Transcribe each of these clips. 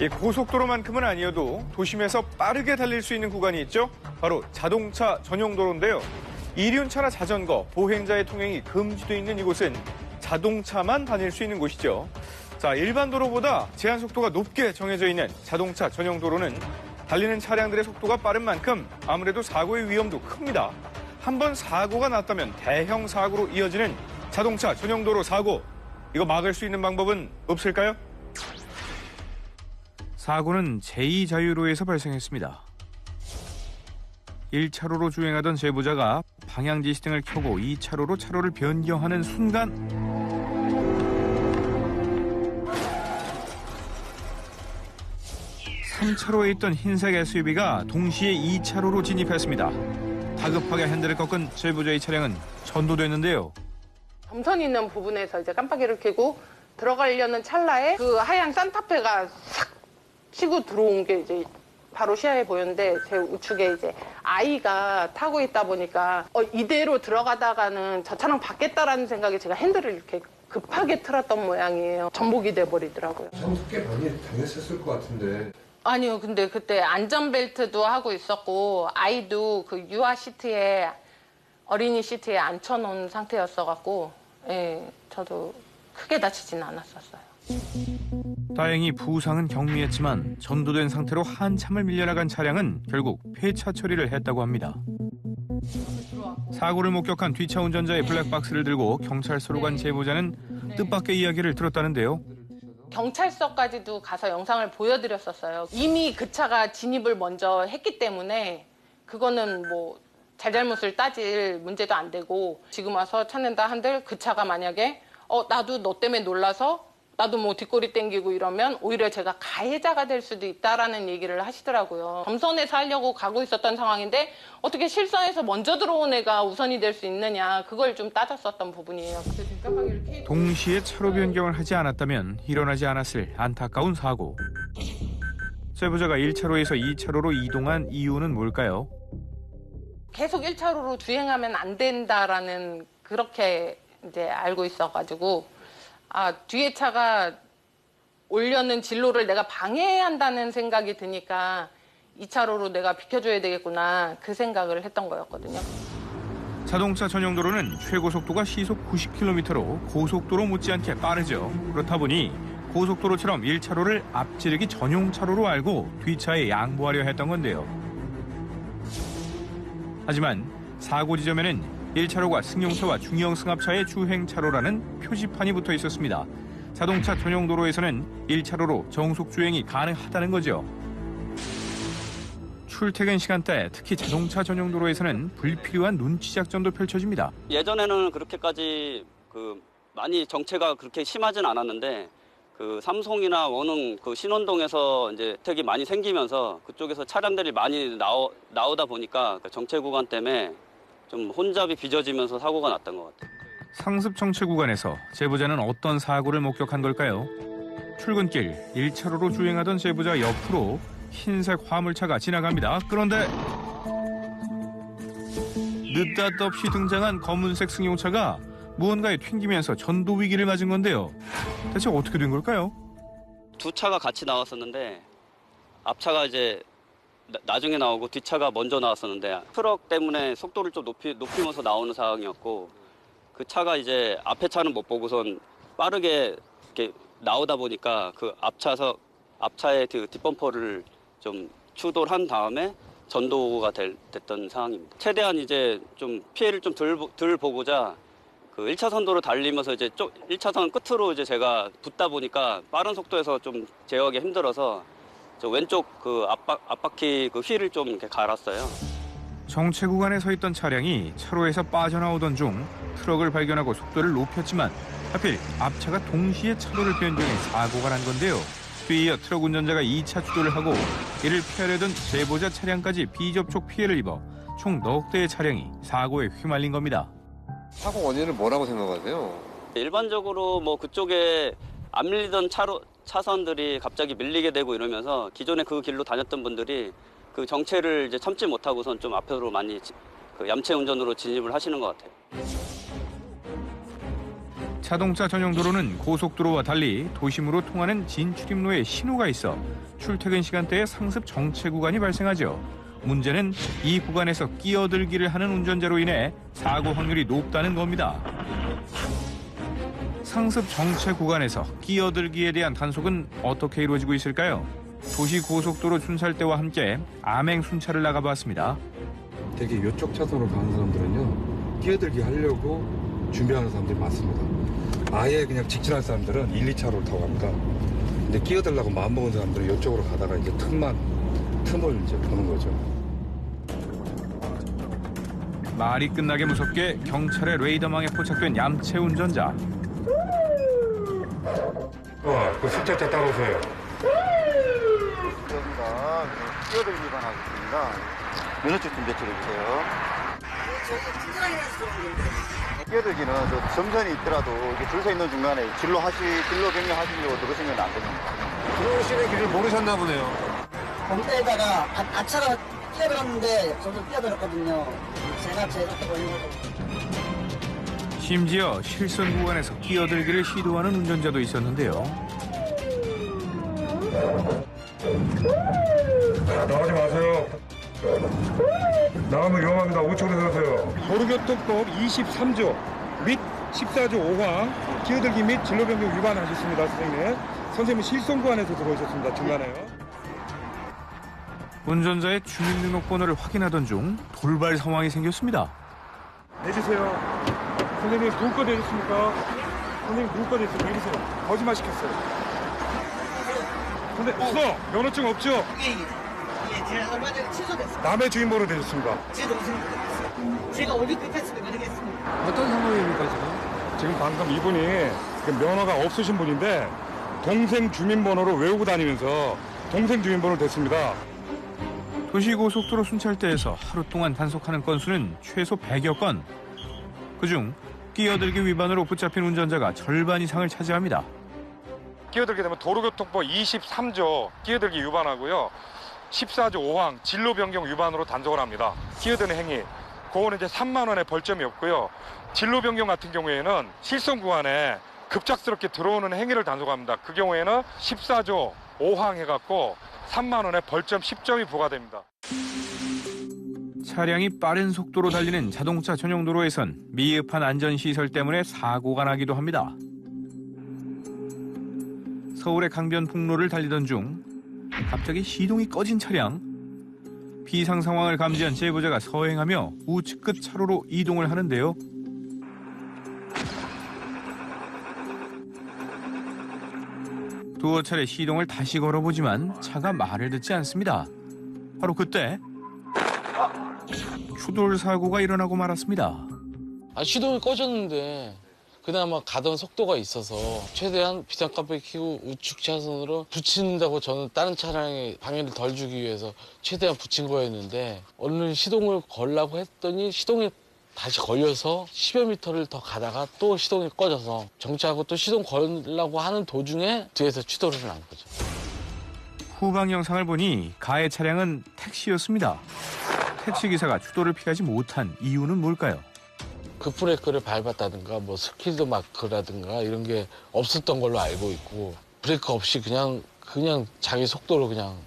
고속도로만큼은 아니어도 도심에서 빠르게 달릴 수 있는 구간이 있죠. 바로 자동차 전용 도로인데요. 이륜차나 자전거, 보행자의 통행이 금지돼 있는 이곳은 자동차만 다닐 수 있는 곳이죠. 자, 일반 도로보다 제한 속도가 높게 정해져 있는 자동차 전용 도로는 달리는 차량들의 속도가 빠른 만큼 아무래도 사고의 위험도 큽니다. 한번 사고가 났다면 대형 사고로 이어지는 자동차 전용 도로 사고, 이거 막을 수 있는 방법은 없을까요? 사고는 제2자유로에서 발생했습니다. 1차로로 주행하던 제보자가 방향지시등을 켜고 2차로로 차로를 변경하는 순간 (3차로에) 있던 흰색 SUV가 동시에 2차로로 진입했습니다. 다급하게 핸들을 꺾은 제보자의 차량은 전도됐는데요. 점선 있는 부분에서 이제 깜빡이를 켜고 들어가려는 찰나에 그 하얀 산타페가 싹 치고 들어온 게 이제 바로 시야에 보였는데, 제 우측에 이제 아이가 타고 있다 보니까 이대로 들어가다가는 저 차량 받겠다라는 생각에 제가 핸들을 이렇게 급하게 틀었던 모양이에요. 전복이 돼버리더라고요. 점수 꽤 많이 당했었을 것 같은데. 아니요, 근데 그때 안전벨트도 하고 있었고 아이도 그 유아 시트에, 어린이 시트에 앉혀놓은 상태였어갖고, 예, 저도 크게 다치진 않았었어요. 다행히 부상은 경미했지만 전도된 상태로 한참을 밀려나간 차량은 결국 폐차 처리를 했다고 합니다. 사고를 목격한 뒷차 운전자의 블랙박스를 들고 경찰서로 간 제보자는 뜻밖의 이야기를 들었다는데요. 경찰서까지도 가서 영상을 보여드렸었어요. 이미 그 차가 진입을 먼저 했기 때문에 그거는 뭐 잘잘못을 따질 문제도 안 되고, 지금 와서 찾는다 한들 그 차가 만약에 나도 너 때문에 놀라서 나도 뭐 뒷꼬리 땡기고 이러면 오히려 제가 가해자가 될 수도 있다라는 얘기를 하시더라고요. 점선에서 하려고 가고 있었던 상황인데 어떻게 실선에서 먼저 들어온 애가 우선이 될 수 있느냐, 그걸 좀 따졌었던 부분이에요. 동시에 차로 변경을 하지 않았다면 일어나지 않았을 안타까운 사고. 제보자가 1차로에서 2차로로 이동한 이유는 뭘까요? 계속 1차로로 주행하면 안 된다라는, 그렇게 이제 알고 있어가지고, 뒤에 차가 오려는 진로를 내가 방해한다는 생각이 드니까 2차로로 내가 비켜줘야 되겠구나, 그 생각을 했던 거였거든요. 자동차 전용 도로는 최고 속도가 시속 90km로 고속도로 못지않게 빠르죠. 그렇다 보니 고속도로처럼 1차로를 앞지르기 전용 차로로 알고 뒤차에 양보하려 했던 건데요. 하지만 사고 지점에는 1차로가 승용차와 중형 승합차의 주행차로라는 표지판이 붙어 있었습니다. 자동차 전용 도로에서는 1차로로 정속 주행이 가능하다는 거죠. 출퇴근 시간대, 특히 자동차 전용 도로에서는 불필요한 눈치 작전도 펼쳐집니다. 예전에는 그렇게까지 많이 정체가 그렇게 심하진 않았는데, 삼송이나 원흥 신원동에서 이제 택이 많이 생기면서 그쪽에서 차량들이 많이 나오다 보니까 정체 구간 때문에 좀 혼잡이 빚어지면서 사고가 났던 것 같아요. 상습 정체 구간에서 제보자는 어떤 사고를 목격한 걸까요? 출근길 1차로로 주행하던 제보자 옆으로 흰색 화물차가 지나갑니다. 그런데 느닷없이 등장한 검은색 승용차가 무언가에 튕기면서 전도 위기를 맞은 건데요. 대체 어떻게 된 걸까요? 두 차가 같이 나왔었는데 앞차가 이제 나중에 나오고 뒷차가 먼저 나왔었는데, 트럭 때문에 속도를 좀 높이면서 나오는 상황이었고, 그 차가 이제 앞에 차는 못 보고선 빠르게 이렇게 나오다 보니까 그 앞차의 그 뒷범퍼를 좀 추돌 한 다음에 전도가 됐던 상황입니다. 최대한 이제 좀 피해를 좀 덜 보고자 그 1차선 도로 달리면서 이제 1차선 끝으로 이제 제가 붙다 보니까 빠른 속도에서 좀 제어하기 힘들어서 저 왼쪽 그 앞바퀴 그 휠을 좀 이렇게 갈았어요. 정체 구간에 서 있던 차량이 차로에서 빠져나오던 중 트럭을 발견하고 속도를 높였지만 하필 앞차가 동시에 차로를 변경해 사고가 난 건데요. 뒤이어 트럭 운전자가 2차 추돌을 하고 이를 피하려던 제보자 차량까지 비접촉 피해를 입어 총 넉 대의 차량이 사고에 휘말린 겁니다. 사고 원인을 뭐라고 생각하세요? 일반적으로 뭐 그쪽에 안 밀리던 차선들이 갑자기 밀리게 되고 이러면서 기존에 그 길로 다녔던 분들이 그 정체를 이제 참지 못하고선 좀 앞으로 많이 얌체 운전으로 진입을 하시는 것 같아요. 자동차 전용 도로는 고속도로와 달리 도심으로 통하는 진출입로에 신호가 있어 출퇴근 시간대에 상습 정체 구간이 발생하죠. 문제는 이 구간에서 끼어들기를 하는 운전자로 인해 사고 확률이 높다는 겁니다. 상습 정체 구간에서 끼어들기에 대한 단속은 어떻게 이루어지고 있을까요? 도시고속도로 순찰대와 함께 암행 순찰을 나가봤습니다. 되게 이쪽 차선으로 가는 사람들은요, 끼어들기 하려고 준비하는 사람들이 많습니다. 아예 그냥 직진할 사람들은 1, 2차로를 타고 갑니다. 근데 끼어들려고 마음먹은 사람들은 이쪽으로 가다가 이제 틈을 이제 보는 거죠. 말이 끝나게 무섭게 경찰의 레이더망에 포착된 얌체 운전자. 그 숫자차 따라오세요. 여기가 끼어들기 위반하고 있습니다. 면허증 좀 제출해주세요. 끼어들기는 저 점선이 있더라도 이렇게 줄 서 있는 중간에 진로 변경하시려고 들으시면 안 됩니다. 들어오시는 길을 모르셨나 보네요. 공대에다가 앞차가 끼어들었는데 저도 끼어들었거든요. 제가 걸린 거고. 심지어 실선 구간에서 끼어들기를 시도하는 운전자도 있었는데요. 나가지 마세요. 나가면 위험합니다. 우측으로 서세요. 도로교통법 23조 및 14조 5항 끼어들기 및 진로 변경 위반하셨습니다, 선생님. 선생님은 실손 구간에서 들어오셨습니다. 중간에요. 운전자의 주민등록번호를 확인하던 중 돌발 상황이 생겼습니다. 내리세요. 선생님 누구 거 내셨습니까? 선생님 누구 거 내셨어요? 내리세요. 거짓말 시켰어요. 근데 없어. 면허증 없죠? 예, 제가 얼마 전에 취소됐어요. 남의 주인번호 내셨습니다. 제 동생. 제가 어디 끝했으면 모르겠습니다. 어떤 상황입니까, 지금? 지금 방금 이분이 그 면허가 없으신 분인데 동생 주민번호를 외우고 다니면서 동생 주민번호를 댔습니다. 도시고속도로 순찰대에서 하루 동안 단속하는 건수는 최소 100여 건. 그중 끼어들기 위반으로 붙잡힌 운전자가 절반 이상을 차지합니다. 끼어들게 되면 도로교통법 23조 끼어들기 위반하고요. 14조 5항 진로 변경 위반으로 단속을 합니다. 끼어드는 행위. 그거는 이제 3만 원의 벌점이 없고요. 진로 변경 같은 경우에는 실선 구간에 급작스럽게 들어오는 행위를 단속합니다. 그 경우에는 14조 5항 해갖고 3만 원의 벌점 10점이 부과됩니다. 차량이 빠른 속도로 달리는 자동차 전용 도로에선 미흡한 안전시설 때문에 사고가 나기도 합니다. 서울의 강변북로를 달리던 중 갑자기 시동이 꺼진 차량. 비상 상황을 감지한 제보자가 서행하며 우측 끝 차로로 이동을 하는데요. 두어 차례 시동을 다시 걸어보지만 차가 말을 듣지 않습니다. 바로 그때 추돌 사고가 일어나고 말았습니다. 시동이 꺼졌는데 그나마 가던 속도가 있어서 최대한 비상깜빡이 켜고 우측 차선으로 붙인다고 저는 다른 차량에 방해를 덜 주기 위해서 최대한 붙인 거였는데 얼른 시동을 걸라고 했더니 시동이 다시 걸려서 10여 미터를 더 가다가 또 시동이 꺼져서 정차하고 또 시동 걸려고 하는 도중에 뒤에서 추돌을 한 거죠. 후방 영상을 보니 가해 차량은 택시였습니다. 택시기사가 추돌을 피하지 못한 이유는 뭘까요? 급브레이크를 밟았다든가 뭐 스피드 마크라든가 이런 게 없었던 걸로 알고 있고 브레이크 없이 그냥 자기 속도로 그냥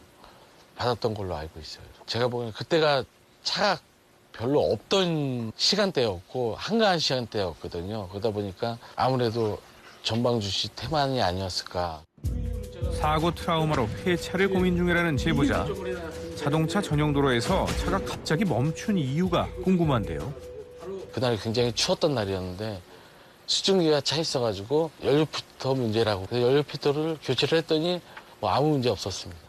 받았던 걸로 알고 있어요. 제가 보기엔 그때가 차가 별로 없던 시간대였고 한가한 시간대였거든요. 그러다 보니까 아무래도 전방주시 태만이 아니었을까. 사고 트라우마로 폐차를 고민 중이라는 제보자. 자동차 전용 도로에서 차가 갑자기 멈춘 이유가 궁금한데요. 그날이 굉장히 추웠던 날이었는데 수증기가 차 있어가지고 연료 필터 문제라고 그래서 연료 필터를 교체를 했더니 뭐 아무 문제 없었습니다.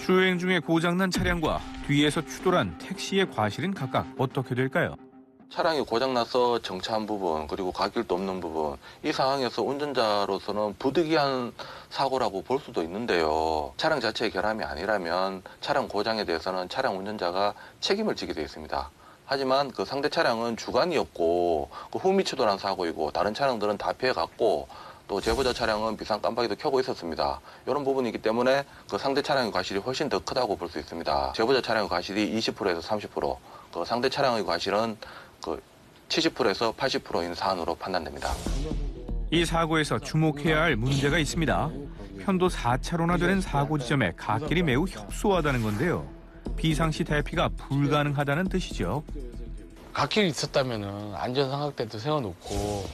주행 중에 고장난 차량과 뒤에서 추돌한 택시의 과실은 각각 어떻게 될까요? 차량이 고장나서 정차한 부분 그리고 갓길도 없는 부분 이 상황에서 운전자로서는 부득이한 사고라고 볼 수도 있는데요. 차량 자체의 결함이 아니라면 차량 고장에 대해서는 차량 운전자가 책임을 지게 되어 있습니다. 하지만 그 상대 차량은 주관이었고 그 후미 추돌한 사고이고 다른 차량들은 다 피해갔고 또 제보자 차량은 비상 깜빡이도 켜고 있었습니다. 이런 부분이기 때문에 그 상대 차량의 과실이 훨씬 더 크다고 볼 수 있습니다. 제보자 차량의 과실이 20%에서 30%, 그 상대 차량의 과실은 그 70%에서 80%인 사안으로 판단됩니다. 이 사고에서 주목해야 할 문제가 있습니다. 편도 4차로나 되는 사고 지점에 갓길이 매우 협소하다는 건데요. 비상시 대피가 불가능하다는 뜻이죠. 갓길이 있었다면은 안전삼각대도 세워놓고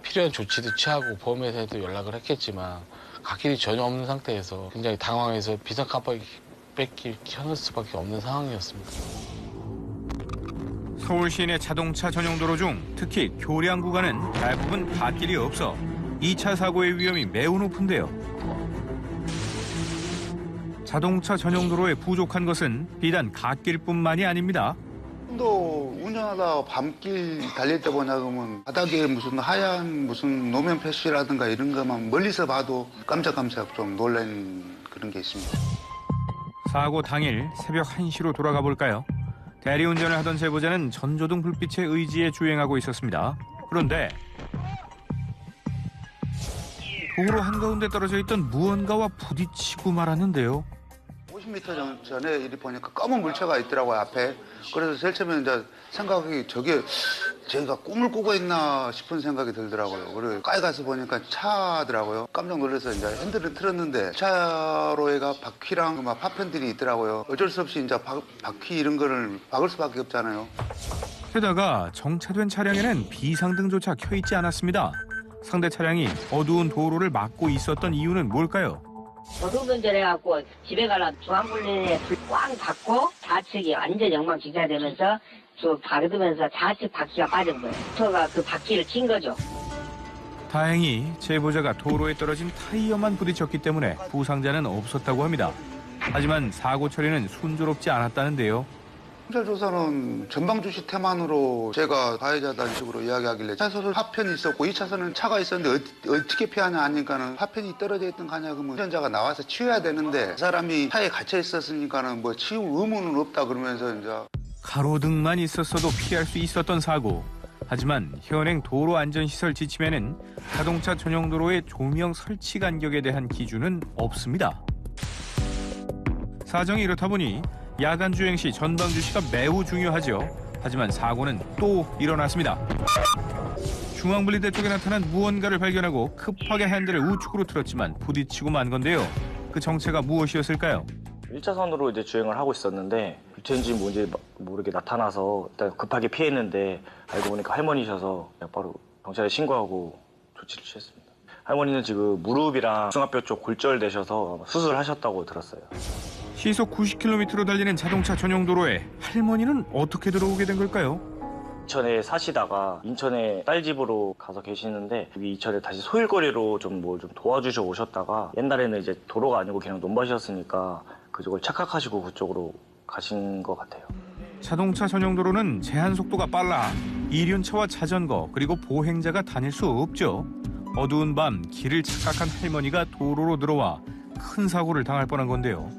필요한 조치도 취하고 보험회사에도 연락을 했겠지만 갓길이 전혀 없는 상태에서 굉장히 당황해서 비상깜빡이를 켜놓을 수밖에 없는 상황이었습니다. 서울 시내 자동차 전용 도로 중 특히 교량 구간은 대부분 갓길이 없어 2차 사고의 위험이 매우 높은데요. 자동차 전용 도로에 부족한 것은 비단 갓길뿐만이 아닙니다. 또 운전하다 밤길 달릴 때 보냐 그러면 바닥에 무슨 하얀 무슨 노면 표시라든가 이런 것만 멀리서 봐도 깜짝깜짝 좀 놀란 그런 게 있습니다. 사고 당일 새벽 1시로 돌아가 볼까요? 대리운전을 하던 제보자는 전조등 불빛에 의지해 주행하고 있었습니다. 그런데 도로 한가운데 떨어져 있던 무언가와 부딪히고 말았는데요. 50m 전에 이리 보니까 검은 물체가 있더라고요, 앞에. 그래서 제일 처음에 이제 생각이 저게 제가 꿈을 꾸고 있나 싶은 생각이 들더라고요. 그리고 가까이 가서 보니까 차더라고요. 깜짝 놀라서 이제 핸들을 틀었는데 차로에가 바퀴랑 막 파편들이 있더라고요. 어쩔 수 없이 이제 바퀴 이런 거를 박을 수밖에 없잖아요. 게다가 정차된 차량에는 비상등조차 켜 있지 않았습니다. 상대 차량이 어두운 도로를 막고 있었던 이유는 뭘까요? 도둑운전해갖고 집에 가려면 중앙분리에 불 꽝 닫고 좌측이 완전 엉망진창되면서 쭉 박으면서 좌측 바퀴가 빠진 거예요. 모터가 그 바퀴를 친 거죠. 다행히 제보자가 도로에 떨어진 타이어만 부딪혔기 때문에 부상자는 없었다고 합니다. 하지만 사고 처리는 순조롭지 않았다는데요. 경찰 조사는 전방주시 태만으로 제가 가해자단 식으로 이야기하길래 차선은 파편이 있었고 2차선은 차가 있었는데 어떻게 피하냐 하니까는 파편이 떨어져 있던 가냐 그러면 운전자가 나와서 치워야 되는데 사람이 차에 갇혀 있었으니까는 뭐 치울 의무는 없다 그러면서 이제 가로등만 있었어도 피할 수 있었던 사고. 하지만 현행 도로안전시설 지침에는 자동차 전용 도로의 조명 설치 간격에 대한 기준은 없습니다. 사정이 이렇다 보니 야간 주행 시 전방 주시가 매우 중요하죠. 하지만 사고는 또 일어났습니다. 중앙분리대 쪽에 나타난 무언가를 발견하고 급하게 핸들을 우측으로 틀었지만 부딪히고 만 건데요. 그 정체가 무엇이었을까요? 1차선으로 이제 주행을 하고 있었는데 불체인지 뭔지 모르게 나타나서 일단 급하게 피했는데 알고 보니까 할머니셔서 바로 경찰에 신고하고 조치를 취했습니다. 할머니는 지금 무릎이랑 중압뼈 쪽 골절되셔서 수술하셨다고 들었어요. 시속 90km로 달리는 자동차 전용 도로에 할머니는 어떻게 들어오게 된 걸까요? 인천에 사시다가 인천에 딸 집으로 가서 계시는데 여기 인천에 다시 소일거리로 좀 뭘 좀 도와주셔 오셨다가 옛날에는 이제 도로가 아니고 그냥 논밭이었으니까 그쪽을 착각하시고 그쪽으로 가신 것 같아요. 자동차 전용 도로는 제한 속도가 빨라 이륜차와 자전거 그리고 보행자가 다닐 수 없죠. 어두운 밤 길을 착각한 할머니가 도로로 들어와 큰 사고를 당할 뻔한 건데요.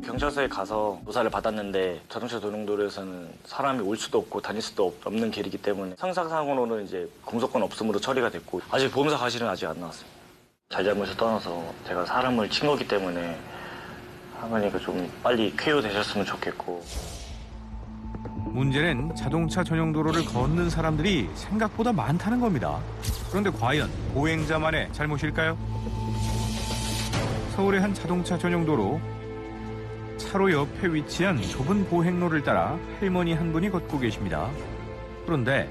경찰서에 가서 조사를 받았는데 자동차 전용도로에서는 사람이 올 수도 없고 다닐 수도 없는 길이기 때문에 상사상으로는 이제 공소권 없음으로 처리가 됐고 아직 보험사 과실은 아직 안 나왔어요. 잘잘못을 떠나서 제가 사람을 친 거기 때문에 할머니가 좀 빨리 쾌유되셨으면 좋겠고. 문제는 자동차 전용 도로를 걷는 사람들이 생각보다 많다는 겁니다. 그런데 과연 보행자만의 잘못일까요? 서울의 한 자동차 전용 도로. 차로 옆에 위치한 좁은 보행로를 따라 할머니 한 분이 걷고 계십니다. 그런데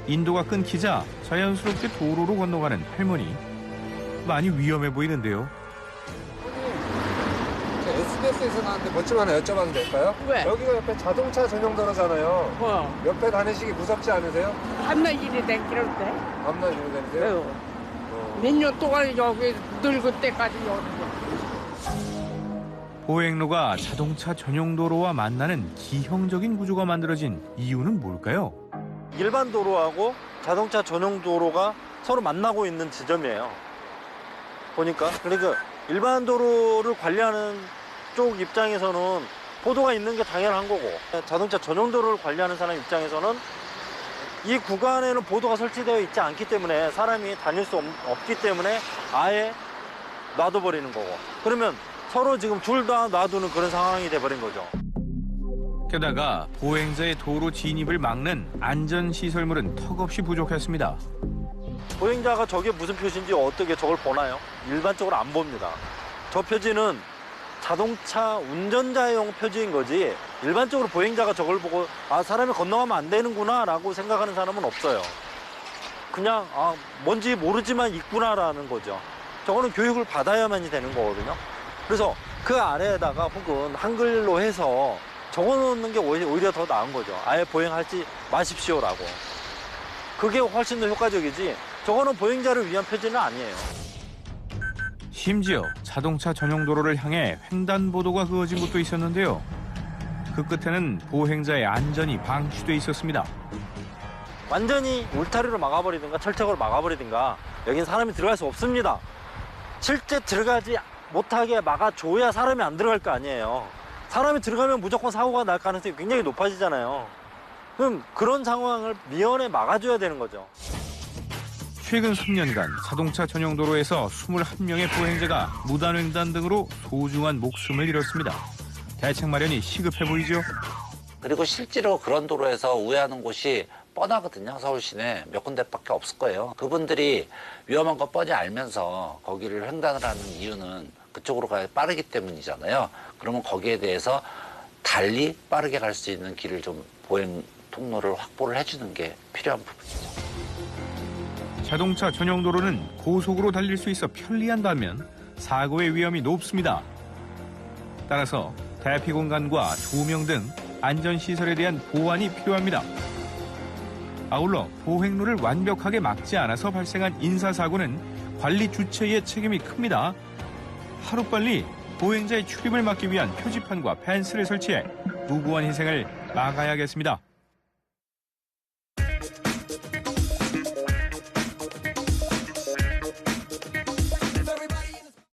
인도가 끊기자 자연스럽게 도로로 건너가는 할머니. 많이 위험해 보이는데요. SBS에서 나왔는데 뭐 좀 하나 여쭤봐도 될까요? 왜? 여기가 옆에 자동차 전용 도로잖아요. 옆에 다니시기 무섭지 않으세요? 밤낮 일이 댕기는데. 밤낮 일이 다니세요? 몇 년 동안 여기 늙을 때까지 여기. 보행로가 자동차 전용 도로와 만나는 기형적인 구조가 만들어진 이유는 뭘까요? 일반 도로하고 자동차 전용 도로가 서로 만나고 있는 지점이에요. 보니까 그러니까 일반 도로를 관리하는 쪽 입장에서는 보도가 있는 게 당연한 거고 자동차 전용 도로를 관리하는 사람 입장에서는 이 구간에는 보도가 설치되어 있지 않기 때문에 사람이 다닐 수 없기 때문에 아예 놔둬버리는 거고 그러면 서로 지금 둘 다 놔두는 그런 상황이 돼버린 거죠. 게다가 보행자의 도로 진입을 막는 안전시설물은 턱없이 부족했습니다. 보행자가 저게 무슨 표시인지 어떻게 저걸 보나요? 일반적으로 안 봅니다. 저 표지는 자동차 운전자용 표지인 거지 일반적으로 보행자가 저걸 보고 아 사람이 건너가면 안 되는구나 라고 생각하는 사람은 없어요. 그냥 아 뭔지 모르지만 있구나라는 거죠. 저거는 교육을 받아야만이 되는 거거든요. 그래서 그 아래에다가 혹은 한글로 해서 적어놓는 게 오히려 더 나은 거죠. 아예 보행하지 마십시오라고. 그게 훨씬 더 효과적이지 저거는 보행자를 위한 표지는 아니에요. 심지어 자동차 전용 도로를 향해 횡단보도가 그어진 곳도 있었는데요. 그 끝에는 보행자의 안전이 방치돼 있었습니다. 완전히 울타리로 막아버리든가 철책으로 막아버리든가 여긴 사람이 들어갈 수 없습니다. 실제 들어가지 못하게 막아줘야 사람이 안 들어갈 거 아니에요. 사람이 들어가면 무조건 사고가 날 가능성이 굉장히 높아지잖아요. 그럼 그런 상황을 미연에 막아줘야 되는 거죠. 최근 3년간 자동차 전용 도로에서 21명의 보행자가 무단횡단 등으로 소중한 목숨을 잃었습니다. 대책 마련이 시급해 보이죠? 그리고 실제로 그런 도로에서 우회하는 곳이 뻔하거든요. 서울 시내 몇 군데밖에 없을 거예요. 그분들이 위험한 거 뻔히 알면서 거기를 횡단을 하는 이유는 그쪽으로 가야 빠르기 때문이잖아요. 그러면 거기에 대해서 달리 빠르게 갈 수 있는 길을 좀 보행 통로를 확보를 해주는 게 필요한 부분이죠. 자동차 전용 도로는 고속으로 달릴 수 있어 편리한 반면 사고의 위험이 높습니다. 따라서 대피 공간과 조명 등 안전시설에 대한 보완이 필요합니다. 아울러 보행로를 완벽하게 막지 않아서 발생한 인사사고는 관리 주체의 책임이 큽니다. 하루빨리 보행자의 출입을 막기 위한 표지판과 펜스를 설치해 무고한 희생을 막아야겠습니다.